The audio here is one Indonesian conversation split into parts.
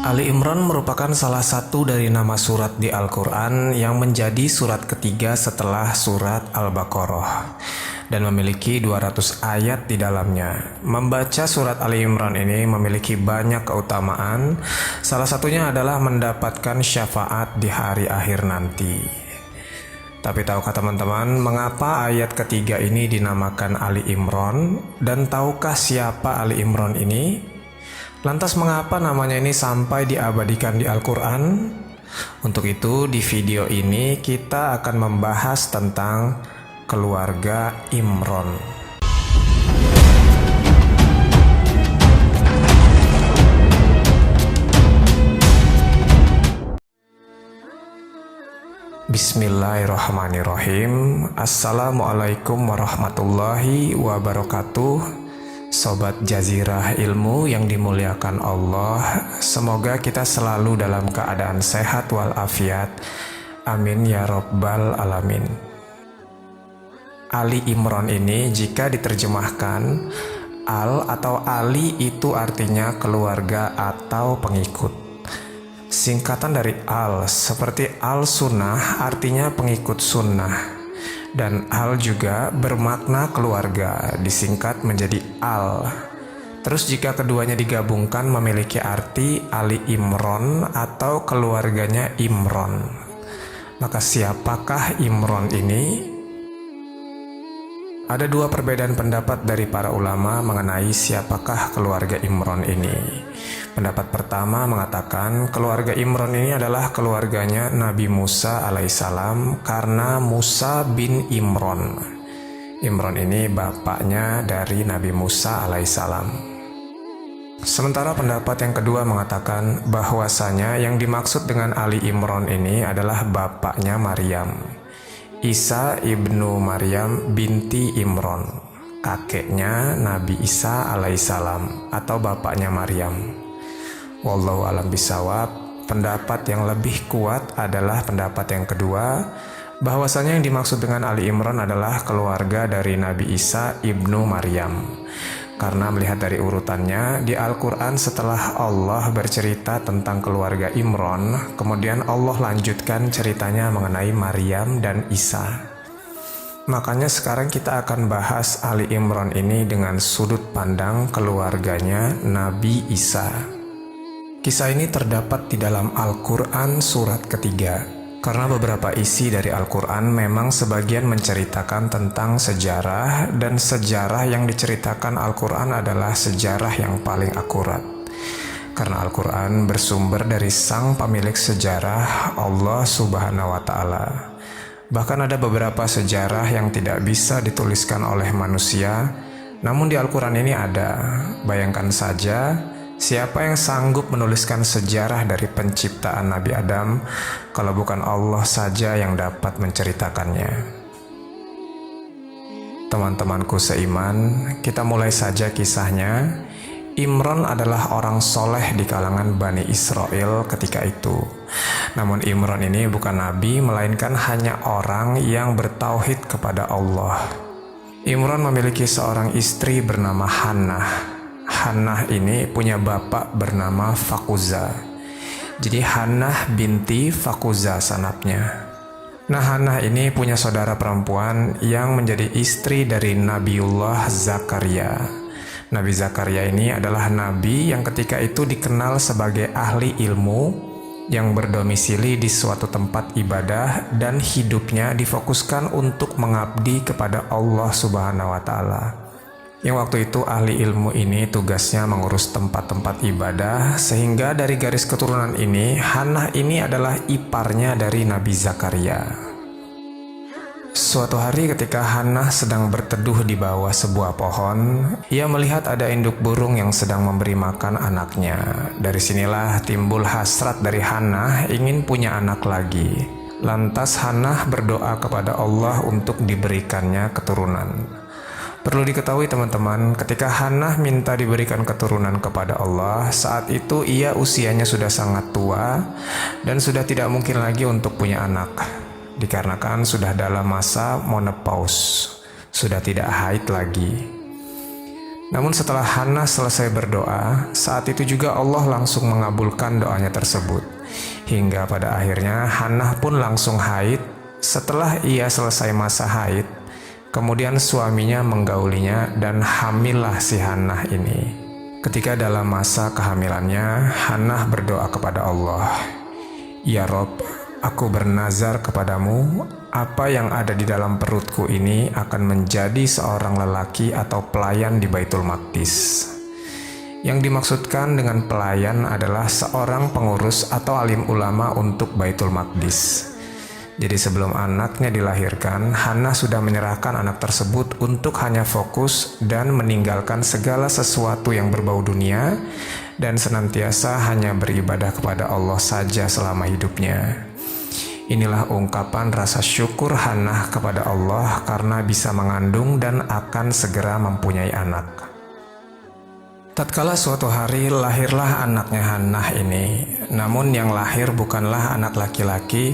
Ali Imran merupakan salah satu dari nama surat di Al-Quran yang menjadi surat ketiga setelah surat Al-Baqarah dan memiliki 200 ayat di dalamnya. Membaca surat Ali Imran ini memiliki banyak keutamaan, salah satunya adalah mendapatkan syafaat di hari akhir nanti. Tapi tahukah teman-teman mengapa ayat ketiga ini dinamakan Ali Imran, dan tahukah siapa Ali Imran ini? Lantas mengapa namanya ini sampai diabadikan di Al-Quran? Untuk itu di video ini kita akan membahas tentang keluarga Imran. Bismillahirrahmanirrahim. Assalamualaikum warahmatullahi wabarakatuh. Sobat Jazirah Ilmu yang dimuliakan Allah, semoga kita selalu dalam keadaan sehat walafiat. Amin ya Rabbal Alamin. Ali Imran ini jika diterjemahkan, Al atau Ali itu artinya keluarga atau pengikut. Singkatan dari Al seperti Al-Sunnah artinya pengikut sunnah. Dan Al juga bermakna keluarga, disingkat menjadi Al. Terus jika keduanya digabungkan memiliki arti Ali Imran atau keluarganya Imran. Maka siapakah Imran ini? Ada dua perbedaan pendapat dari para ulama mengenai siapakah keluarga Imran ini. Pendapat pertama mengatakan keluarga Imran ini adalah keluarganya Nabi Musa alaihissalam karena Musa bin Imran. Imran ini bapaknya dari Nabi Musa alaihissalam. Sementara pendapat yang kedua mengatakan bahwasanya yang dimaksud dengan Ali Imran ini adalah bapaknya Maryam, Isa ibnu Maryam binti Imran, kakeknya Nabi Isa alaihissalam atau bapaknya Maryam. Wallahu alam bisawab. Pendapat yang lebih kuat adalah pendapat yang kedua, bahwasanya yang dimaksud dengan Ali Imran adalah keluarga dari Nabi Isa ibnu Maryam. Karena melihat dari urutannya di Al-Quran, setelah Allah bercerita tentang keluarga Imran, kemudian Allah lanjutkan ceritanya mengenai Maryam dan Isa. Makanya sekarang kita akan bahas Ali Imran ini dengan sudut pandang keluarganya Nabi Isa. Kisah ini terdapat di dalam Al-Quran surat ketiga. Karena beberapa isi dari Al-Quran memang sebagian menceritakan tentang sejarah, dan sejarah yang diceritakan Al-Quran adalah sejarah yang paling akurat. Karena Al-Quran bersumber dari sang pemilik sejarah, Allah Subhanahu wa Ta'ala. Bahkan ada beberapa sejarah yang tidak bisa dituliskan oleh manusia, namun di Al-Quran ini ada. Bayangkan saja, siapa yang sanggup menuliskan sejarah dari penciptaan Nabi Adam kalau bukan Allah saja yang dapat menceritakannya? Teman-temanku seiman, kita mulai saja kisahnya. Imran adalah orang soleh di kalangan Bani Israel ketika itu. Namun Imran ini bukan nabi, melainkan hanya orang yang bertauhid kepada Allah. Imran memiliki seorang istri bernama Hannah. Hannah ini punya bapak bernama Fakuza. Jadi Hannah binti Fakuza sanapnya. Nah, Hannah ini punya saudara perempuan yang menjadi istri dari Nabiullah Zakaria. Nabi Zakaria ini adalah nabi yang ketika itu dikenal sebagai ahli ilmu yang berdomisili di suatu tempat ibadah dan hidupnya difokuskan untuk mengabdi kepada Allah Subhanahu wa Ta'ala. Yang waktu itu ahli ilmu ini tugasnya mengurus tempat-tempat ibadah, sehingga dari garis keturunan ini Hannah ini adalah iparnya dari Nabi Zakaria. Suatu hari ketika Hannah sedang berteduh di bawah sebuah pohon, ia melihat ada induk burung yang sedang memberi makan anaknya. Dari sinilah timbul hasrat dari Hannah ingin punya anak lagi. Lantas Hannah berdoa kepada Allah untuk diberikannya keturunan. Perlu diketahui teman-teman, ketika Hannah minta diberikan keturunan kepada Allah, saat itu ia usianya sudah sangat tua dan sudah tidak mungkin lagi untuk punya anak, dikarenakan sudah dalam masa menopause, sudah tidak haid lagi. Namun setelah Hannah selesai berdoa, saat itu juga Allah langsung mengabulkan doanya tersebut. Hingga pada akhirnya Hannah pun langsung haid. Setelah ia selesai masa haid, kemudian suaminya menggaulinya dan hamillah si Hannah ini. Ketika dalam masa kehamilannya, Hannah berdoa kepada Allah, "Ya Rob, aku bernazar kepadamu, apa yang ada di dalam perutku ini akan menjadi seorang lelaki atau pelayan di Baitul Maqdis." Yang dimaksudkan dengan pelayan adalah seorang pengurus atau alim ulama untuk Baitul Maqdis. Jadi sebelum anaknya dilahirkan, Hannah sudah menyerahkan anak tersebut untuk hanya fokus dan meninggalkan segala sesuatu yang berbau dunia dan senantiasa hanya beribadah kepada Allah saja selama hidupnya. Inilah ungkapan rasa syukur Hannah kepada Allah karena bisa mengandung dan akan segera mempunyai anak. Tatkala suatu hari lahirlah anaknya Hannah ini, namun yang lahir bukanlah anak laki-laki,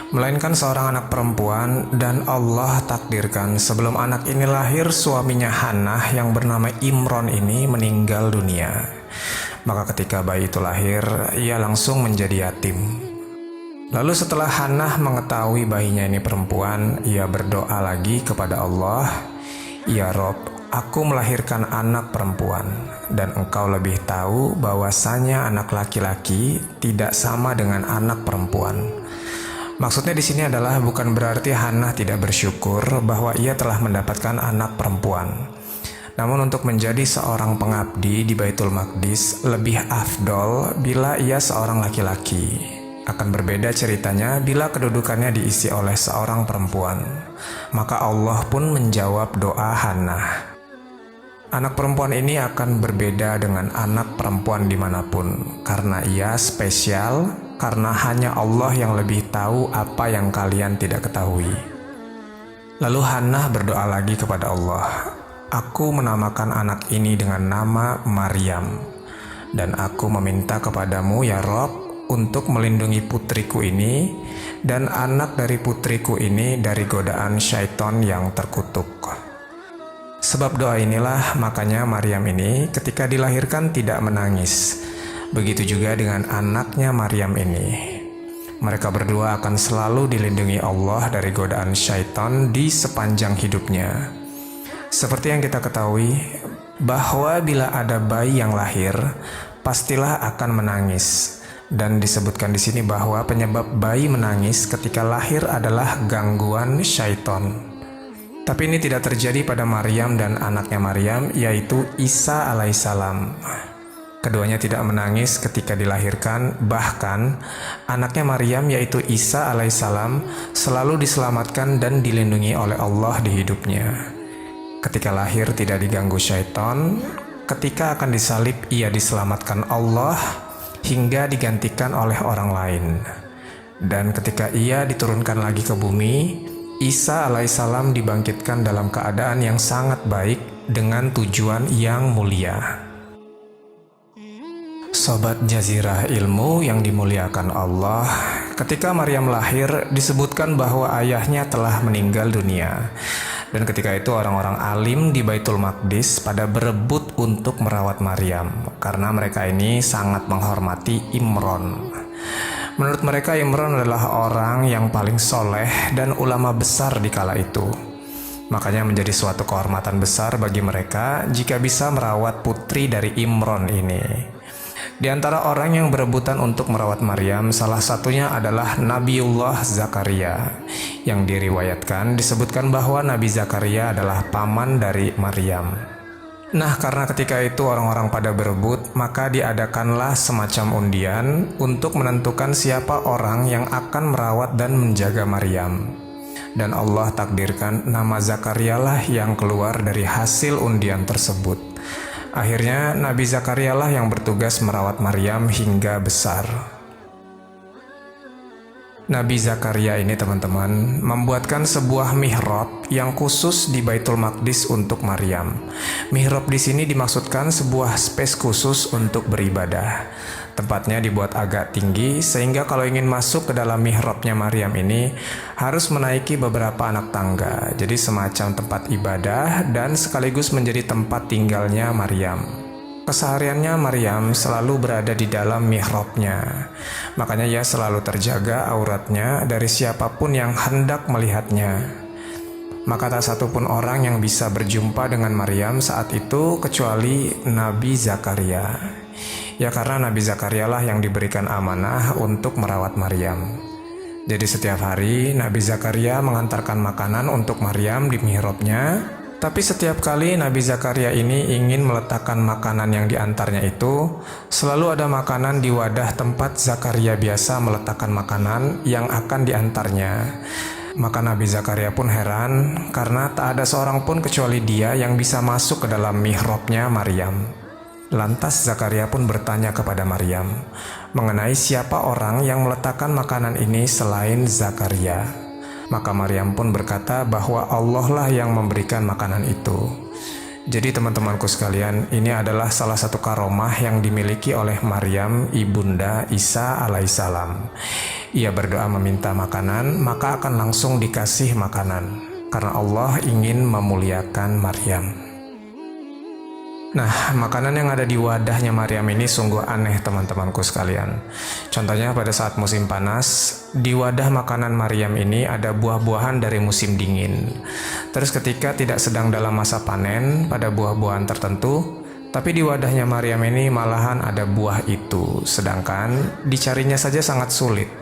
melainkan seorang anak perempuan, dan Allah takdirkan sebelum anak ini lahir suaminya Hannah yang bernama Imron ini meninggal dunia. Maka ketika bayi itu lahir, ia langsung menjadi yatim. Lalu setelah Hannah mengetahui bayinya ini perempuan, ia berdoa lagi kepada Allah, "Ya Rob, aku melahirkan anak perempuan, dan Engkau lebih tahu bahwasanya anak laki-laki tidak sama dengan anak perempuan." Maksudnya di sini adalah bukan berarti Hannah tidak bersyukur bahwa ia telah mendapatkan anak perempuan. Namun untuk menjadi seorang pengabdi di Baitul Maqdis lebih afdol bila ia seorang laki-laki. Akan berbeda ceritanya bila kedudukannya diisi oleh seorang perempuan. Maka Allah pun menjawab doa Hannah. Anak perempuan ini akan berbeda dengan anak perempuan dimanapun, karena ia spesial, karena hanya Allah yang lebih tahu apa yang kalian tidak ketahui. Lalu Hannah berdoa lagi kepada Allah, "Aku menamakan anak ini dengan nama Maryam, dan aku meminta kepadamu ya Rob, untuk melindungi putriku ini dan anak dari putriku ini dari godaan syaitan yang terkutuk." Sebab doa inilah makanya Maryam ini ketika dilahirkan tidak menangis. Begitu juga dengan anaknya Maryam ini. Mereka berdua akan selalu dilindungi Allah dari godaan syaitan di sepanjang hidupnya. Seperti yang kita ketahui, bahwa bila ada bayi yang lahir, pastilah akan menangis. Dan disebutkan di sini bahwa penyebab bayi menangis ketika lahir adalah gangguan syaitan. Tapi ini tidak terjadi pada Maryam dan anaknya Maryam, yaitu Isa alaihissalam. Keduanya tidak menangis ketika dilahirkan, bahkan anaknya Maryam yaitu Isa alaihissalam selalu diselamatkan dan dilindungi oleh Allah di hidupnya. Ketika lahir tidak diganggu syaitan, ketika akan disalib ia diselamatkan Allah hingga digantikan oleh orang lain. Dan ketika ia diturunkan lagi ke bumi, Isa alaihissalam dibangkitkan dalam keadaan yang sangat baik dengan tujuan yang mulia. Sobat Jazirah Ilmu yang dimuliakan Allah, ketika Maryam lahir disebutkan bahwa ayahnya telah meninggal dunia. Dan ketika itu orang-orang alim di Baitul Maqdis pada berebut untuk merawat Maryam karena mereka ini sangat menghormati Imron. Menurut mereka Imron adalah orang yang paling soleh dan ulama besar di kala itu. Makanya menjadi suatu kehormatan besar bagi mereka jika bisa merawat putri dari Imron ini. Di antara orang yang berebutan untuk merawat Maryam, salah satunya adalah Nabiullah Zakaria. Yang diriwayatkan disebutkan bahwa Nabi Zakaria adalah paman dari Maryam. Nah, karena ketika itu orang-orang pada berebut, maka diadakanlah semacam undian untuk menentukan siapa orang yang akan merawat dan menjaga Maryam. Dan Allah takdirkan nama Zakaria lah yang keluar dari hasil undian tersebut. Akhirnya Nabi Zakaria lah yang bertugas merawat Maryam hingga besar. Nabi Zakaria ini teman-teman membuatkan sebuah mihrab yang khusus di Baitul Maqdis untuk Maryam. Mihrab di sini dimaksudkan sebuah space khusus untuk beribadah. Tempatnya dibuat agak tinggi sehingga kalau ingin masuk ke dalam mihrabnya Maryam ini harus menaiki beberapa anak tangga. Jadi semacam tempat ibadah dan sekaligus menjadi tempat tinggalnya Maryam. Kesehariannya Maryam selalu berada di dalam mihrabnya. Makanya ia selalu terjaga auratnya dari siapapun yang hendak melihatnya. Maka tak satupun orang yang bisa berjumpa dengan Maryam saat itu kecuali Nabi Zakaria. Ya karena Nabi Zakaria lah yang diberikan amanah untuk merawat Maryam. Jadi setiap hari Nabi Zakaria mengantarkan makanan untuk Maryam di mihrabnya. Tapi setiap kali Nabi Zakaria ini ingin meletakkan makanan yang diantarnya itu, selalu ada makanan di wadah tempat Zakaria biasa meletakkan makanan yang akan diantarnya. Maka Nabi Zakaria pun heran karena tak ada seorang pun kecuali dia yang bisa masuk ke dalam mihrabnya Maryam. Lantas Zakaria pun bertanya kepada Maryam mengenai siapa orang yang meletakkan makanan ini selain Zakaria. Maka Maryam pun berkata bahwa Allah lah yang memberikan makanan itu. Jadi teman-temanku sekalian, ini adalah salah satu karomah yang dimiliki oleh Maryam ibunda Isa alaihissalam. Ia berdoa meminta makanan, maka akan langsung dikasih makanan, karena Allah ingin memuliakan Maryam. Nah, makanan yang ada di wadahnya Maryam ini sungguh aneh teman-temanku sekalian. Contohnya pada saat musim panas, di wadah makanan Maryam ini ada buah-buahan dari musim dingin. Terus ketika tidak sedang dalam masa panen pada buah-buahan tertentu, tapi di wadahnya Maryam ini malahan ada buah itu, sedangkan dicarinya saja sangat sulit,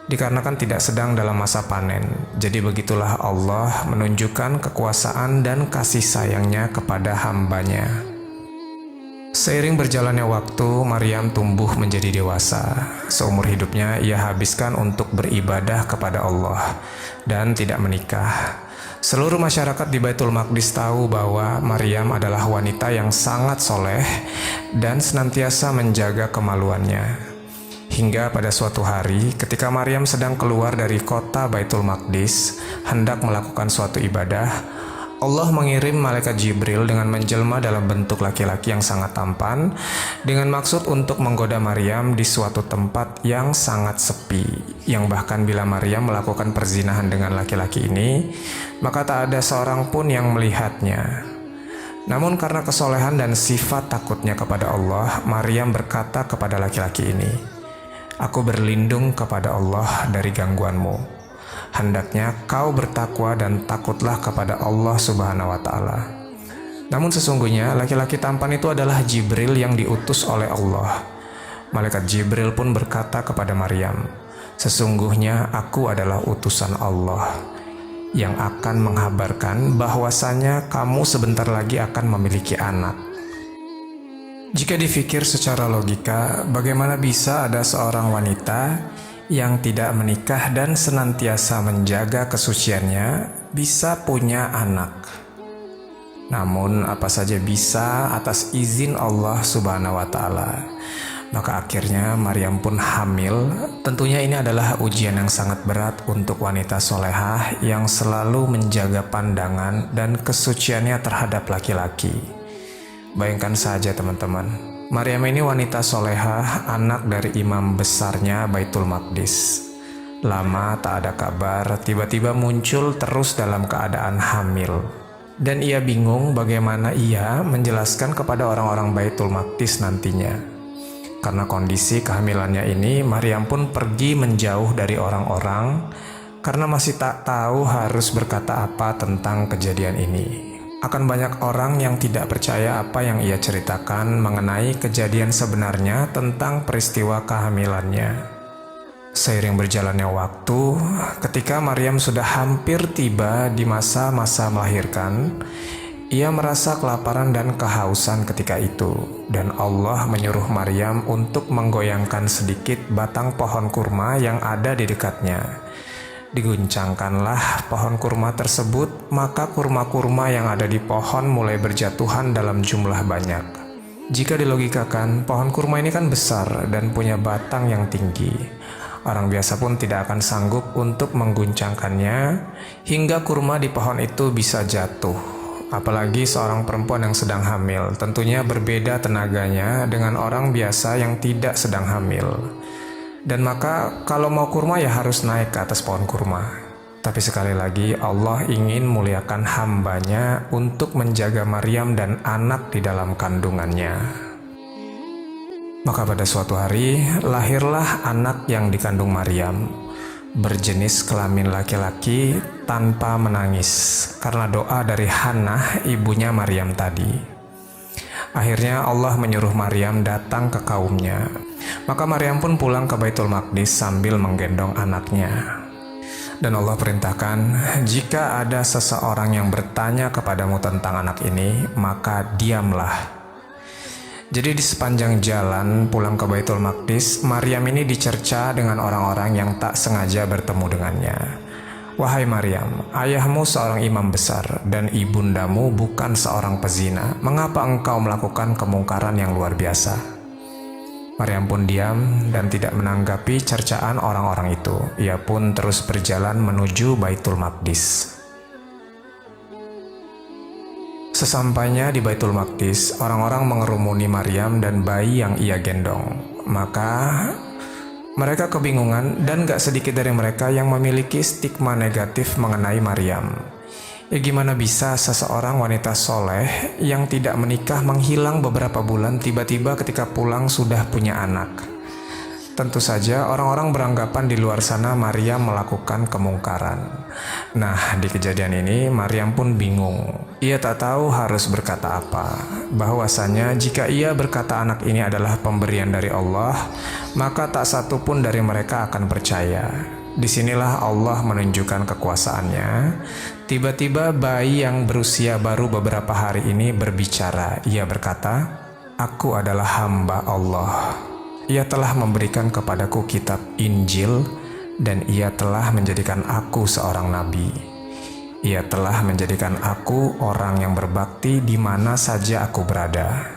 dikarenakan tidak sedang dalam masa panen. Jadi begitulah Allah menunjukkan kekuasaan dan kasih sayangnya kepada hambanya. Seiring berjalannya waktu, Maryam tumbuh menjadi dewasa. Seumur hidupnya ia habiskan untuk beribadah kepada Allah dan tidak menikah. Seluruh masyarakat di Baitul Maqdis tahu bahwa Maryam adalah wanita yang sangat soleh dan senantiasa menjaga kemaluannya. Hingga pada suatu hari, ketika Maryam sedang keluar dari kota Baitul Maqdis, hendak melakukan suatu ibadah, Allah mengirim malaikat Jibril dengan menjelma dalam bentuk laki-laki yang sangat tampan dengan maksud untuk menggoda Maryam di suatu tempat yang sangat sepi, yang bahkan bila Maryam melakukan perzinahan dengan laki-laki ini, maka tak ada seorang pun yang melihatnya. Namun karena kesolehan dan sifat takutnya kepada Allah, Maryam berkata kepada laki-laki ini, "Aku berlindung kepada Allah dari gangguanmu. Hendaknya kau bertakwa dan takutlah kepada Allah Subhanahu wa Ta'ala." Namun sesungguhnya laki-laki tampan itu adalah Jibril yang diutus oleh Allah. Malaikat Jibril pun berkata kepada Maryam, "Sesungguhnya aku adalah utusan Allah yang akan menghabarkan bahwasanya kamu sebentar lagi akan memiliki anak." Jika dipikir secara logika, bagaimana bisa ada seorang wanita yang tidak menikah dan senantiasa menjaga kesuciannya bisa punya anak? Namun apa saja bisa atas izin Allah Subhanahu wa Ta'ala. Maka akhirnya Maryam pun hamil. Tentunya ini adalah ujian yang sangat berat untuk wanita solehah yang selalu menjaga pandangan dan kesuciannya terhadap laki-laki. Bayangkan saja teman-teman, Maryam ini wanita solehah, anak dari imam besarnya Baitul Maqdis. Lama tak ada kabar, tiba-tiba muncul terus dalam keadaan hamil. Dan ia bingung bagaimana ia menjelaskan kepada orang-orang Baitul Maqdis nantinya. Karena kondisi kehamilannya ini, Maryam pun pergi menjauh dari orang-orang karena masih tak tahu harus berkata apa tentang kejadian ini. Akan banyak orang yang tidak percaya apa yang ia ceritakan mengenai kejadian sebenarnya tentang peristiwa kehamilannya. Seiring berjalannya waktu, ketika Maryam sudah hampir tiba di masa-masa melahirkan, ia merasa kelaparan dan kehausan ketika itu, dan Allah menyuruh Maryam untuk menggoyangkan sedikit batang pohon kurma yang ada di dekatnya. Diguncangkanlah pohon kurma tersebut, maka kurma-kurma yang ada di pohon mulai berjatuhan dalam jumlah banyak. Jika dilogikakan, pohon kurma ini kan besar dan punya batang yang tinggi. Orang biasa pun tidak akan sanggup untuk mengguncangkannya hingga kurma di pohon itu bisa jatuh. Apalagi seorang perempuan yang sedang hamil, tentunya berbeda tenaganya dengan orang biasa yang tidak sedang hamil. Dan maka kalau mau kurma ya harus naik ke atas pohon kurma. Tapi sekali lagi Allah ingin muliakan hambanya untuk menjaga Maryam dan anak di dalam kandungannya. Maka pada suatu hari lahirlah anak yang dikandung Maryam, berjenis kelamin laki-laki tanpa menangis karena doa dari Hannah ibunya Maryam tadi. Akhirnya Allah menyuruh Maryam datang ke kaumnya. Maka Maryam pun pulang ke Baitul Maqdis sambil menggendong anaknya. Dan Allah perintahkan, jika ada seseorang yang bertanya kepadamu tentang anak ini, maka diamlah. Jadi di sepanjang jalan pulang ke Baitul Maqdis, Maryam ini dicerca dengan orang-orang yang tak sengaja bertemu dengannya. Wahai Maryam, ayahmu seorang imam besar dan ibundamu bukan seorang pezina. Mengapa engkau melakukan kemungkaran yang luar biasa? Maryam pun diam dan tidak menanggapi cercaan orang-orang itu. Ia pun terus berjalan menuju Baitul Maqdis. Sesampainya di Baitul Maqdis, orang-orang mengerumuni Maryam dan bayi yang ia gendong. Maka mereka kebingungan dan gak sedikit dari mereka yang memiliki stigma negatif mengenai Maryam. Ya gimana bisa seseorang wanita soleh yang tidak menikah menghilang beberapa bulan tiba-tiba ketika pulang sudah punya anak? Tentu saja orang-orang beranggapan di luar sana Maryam melakukan kemungkaran. Nah, di kejadian ini Maryam pun bingung. Ia tak tahu harus berkata apa. Bahwasanya jika ia berkata anak ini adalah pemberian dari Allah, maka tak satu pun dari mereka akan percaya. Disinilah Allah menunjukkan kekuasaannya. Tiba-tiba bayi yang berusia baru beberapa hari ini berbicara. Ia berkata, "Aku adalah hamba Allah. Ia telah memberikan kepadaku kitab Injil dan ia telah menjadikan aku seorang nabi. Ia telah menjadikan aku orang yang berbakti di mana saja aku berada.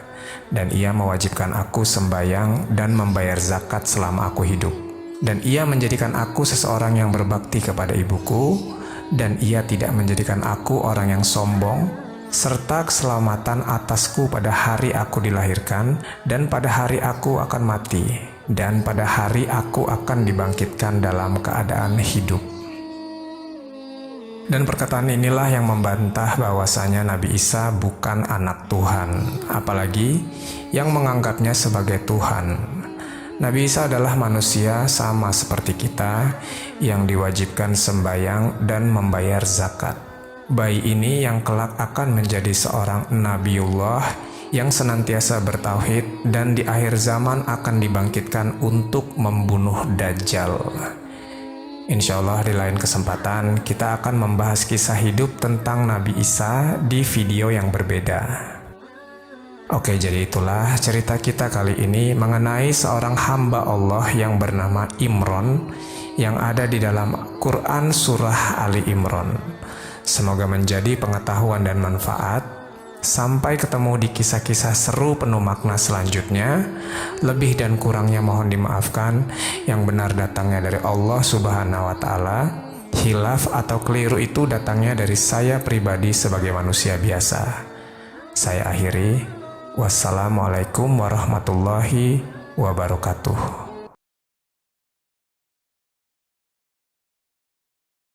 Dan ia mewajibkan aku sembahyang dan membayar zakat selama aku hidup. Dan ia menjadikan aku seseorang yang berbakti kepada ibuku. Dan ia tidak menjadikan aku orang yang sombong, serta keselamatan atasku pada hari aku dilahirkan, dan pada hari aku akan mati, dan pada hari aku akan dibangkitkan dalam keadaan hidup." Dan perkataan inilah yang membantah bahwasanya Nabi Isa bukan anak Tuhan, apalagi yang menganggapnya sebagai Tuhan. Nabi Isa adalah manusia sama seperti kita yang diwajibkan sembahyang dan membayar zakat. Bayi ini yang kelak akan menjadi seorang Nabiullah yang senantiasa bertauhid dan di akhir zaman akan dibangkitkan untuk membunuh Dajjal. Insya Allah di lain kesempatan kita akan membahas kisah hidup tentang Nabi Isa di video yang berbeda. Oke, jadi itulah cerita kita kali ini mengenai seorang hamba Allah yang bernama Imron yang ada di dalam Quran Surah Ali Imron. Semoga menjadi pengetahuan dan manfaat. Sampai ketemu di kisah-kisah seru penuh makna selanjutnya. Lebih dan kurangnya mohon dimaafkan. Yang benar datangnya dari Allah Subhanahu wa Ta'ala. Hilaf atau keliru itu datangnya dari saya pribadi sebagai manusia biasa. Saya akhiri. Wassalamualaikum warahmatullahi wabarakatuh.